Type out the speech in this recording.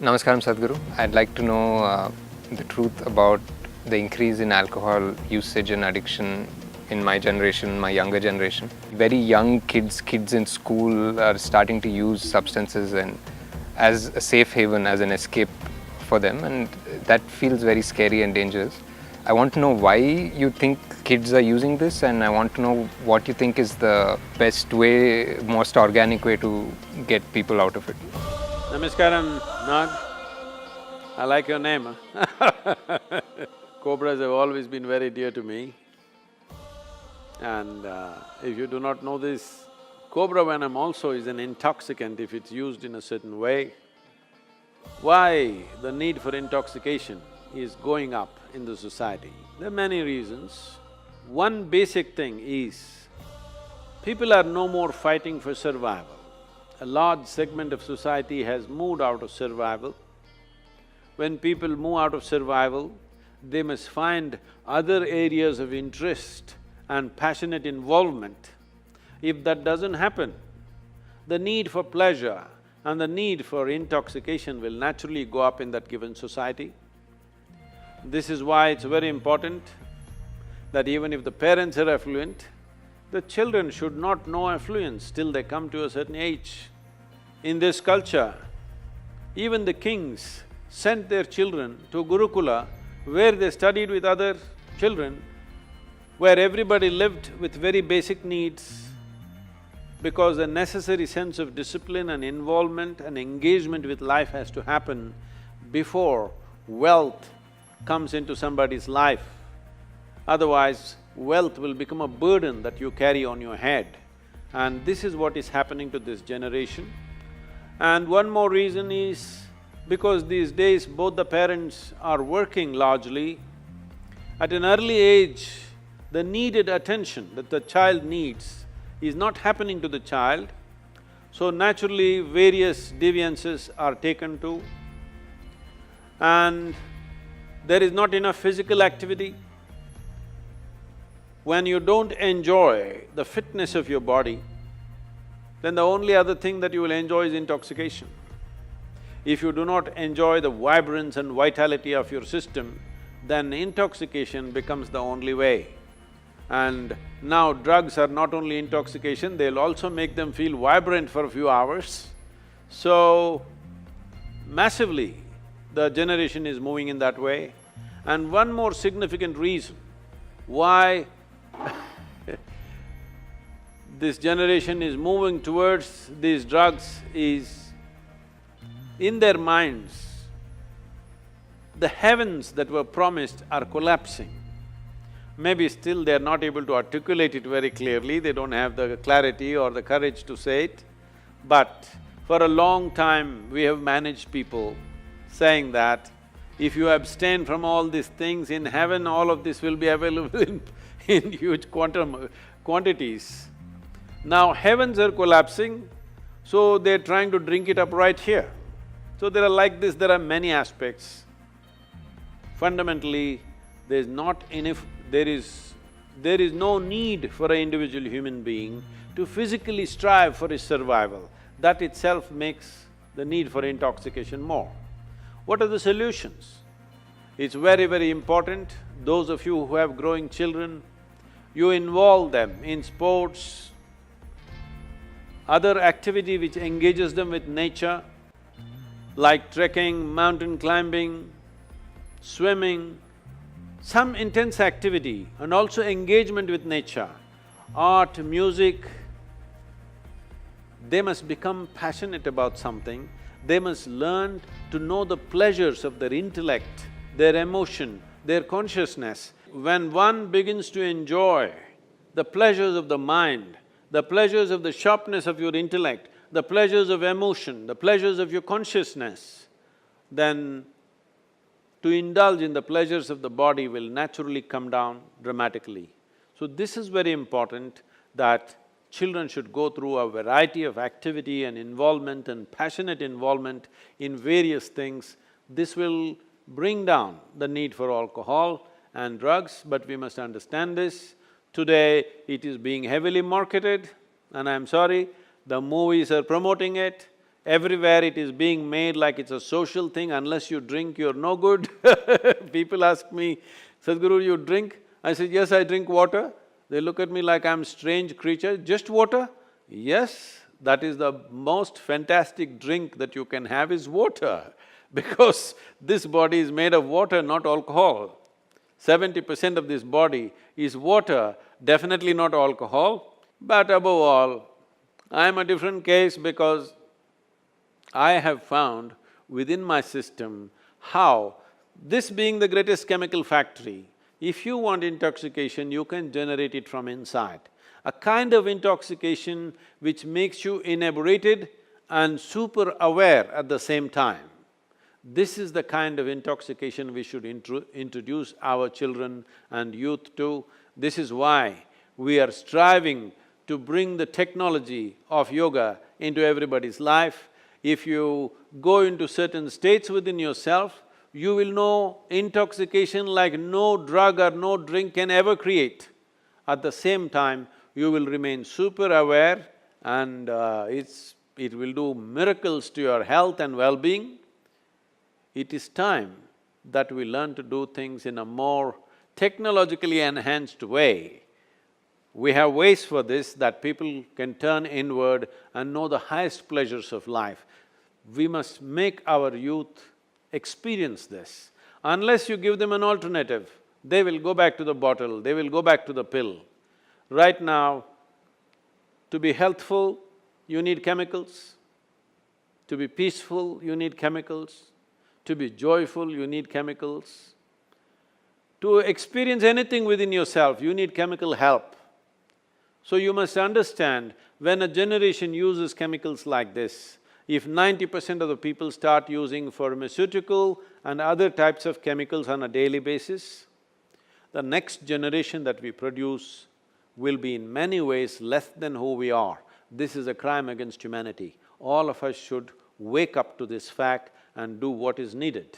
Namaskaram Sadhguru. I'd like to know the truth about the increase in alcohol usage and addiction in my generation, my younger generation. Very young kids in school are starting to use substances and as a safe haven, as an escape for them, and that feels very scary and dangerous. I want to know why you think kids are using this, and I want to know what you think is the best way, most organic way to get people out of it. Namaskaram, Nag. I like your name, huh? Cobras have always been very dear to me. And if you do not know this, cobra venom also is an intoxicant if it's used in a certain way. Why the need for intoxication is going up in the society? There are many reasons. One basic thing is, people are no more fighting for survival. A large segment of society has moved out of survival. When people move out of survival, they must find other areas of interest and passionate involvement. If that doesn't happen, the need for pleasure and the need for intoxication will naturally go up in that given society. This is why it's very important that even if the parents are affluent, the children should not know affluence till they come to a certain age. In this culture, even the kings sent their children to Gurukula, where they studied with other children, where everybody lived with very basic needs, because a necessary sense of discipline and involvement and engagement with life has to happen before wealth comes into somebody's life. Otherwise, wealth will become a burden that you carry on your head. And this is what is happening to this generation. And one more reason is, because these days both the parents are working largely, at an early age, the needed attention that the child needs is not happening to the child, so naturally various deviances are taken to, and there is not enough physical activity. When you don't enjoy the fitness of your body, then the only other thing that you will enjoy is intoxication. If you do not enjoy the vibrance and vitality of your system, then intoxication becomes the only way. And now drugs are not only intoxication, they'll also make them feel vibrant for a few hours. So, massively, the generation is moving in that way. And one more significant reason why this generation is moving towards these drugs is, in their minds, the heavens that were promised are collapsing. Maybe still they're not able to articulate it very clearly, they don't have the clarity or the courage to say it, but for a long time we have managed people saying that if you abstain from all these things, in heaven all of this will be available in huge quantities. Now heavens are collapsing, so they're trying to drink it up right here. So there are like this, there are many aspects. Fundamentally, there is no need for an individual human being to physically strive for his survival. That itself makes the need for intoxication more. What are the solutions? It's very, very important, those of you who have growing children, you involve them in sports, other activity which engages them with nature, like trekking, mountain climbing, swimming, some intense activity and also engagement with nature, art, music. They must become passionate about something, they must learn to know the pleasures of their intellect, their emotion, their consciousness. When one begins to enjoy the pleasures of the mind, the pleasures of the sharpness of your intellect, the pleasures of emotion, the pleasures of your consciousness, then to indulge in the pleasures of the body will naturally come down dramatically. So this is very important, that children should go through a variety of activity and involvement and passionate involvement in various things. This will bring down the need for alcohol and drugs, but we must understand this. Today, it is being heavily marketed, and I'm sorry, the movies are promoting it, Everywhere it is being made like it's a social thing, unless you drink, you're no good. People ask me, Sadhguru, you drink? I said, yes, I drink water. They look at me like I'm a strange creature, just water? Yes, that is the most fantastic drink that you can have is water, because this body is made of water, not alcohol. 70% of this body is water, definitely not alcohol. But above all, I'm a different case because I have found within my system how, this being the greatest chemical factory, if you want intoxication, you can generate it from inside. A kind of intoxication which makes you inebriated and super aware at the same time. This is the kind of intoxication we should introduce our children and youth to. This is why we are striving to bring the technology of yoga into everybody's life. If you go into certain states within yourself, you will know intoxication like no drug or no drink can ever create. At the same time, you will remain super aware and it will do miracles to your health and well-being. It is time that we learn to do things in a more technologically enhanced way. We have ways for this that people can turn inward and know the highest pleasures of life. We must make our youth experience this. Unless you give them an alternative, they will go back to the bottle, they will go back to the pill. Right now, to be healthful, you need chemicals. To be peaceful, you need chemicals. To be joyful, you need chemicals. To experience anything within yourself, you need chemical help. So you must understand, when a generation uses chemicals like this, if 90% of the people start using pharmaceutical and other types of chemicals on a daily basis, the next generation that we produce will be in many ways less than who we are. This is a crime against humanity. All of us should wake up to this fact and do what is needed.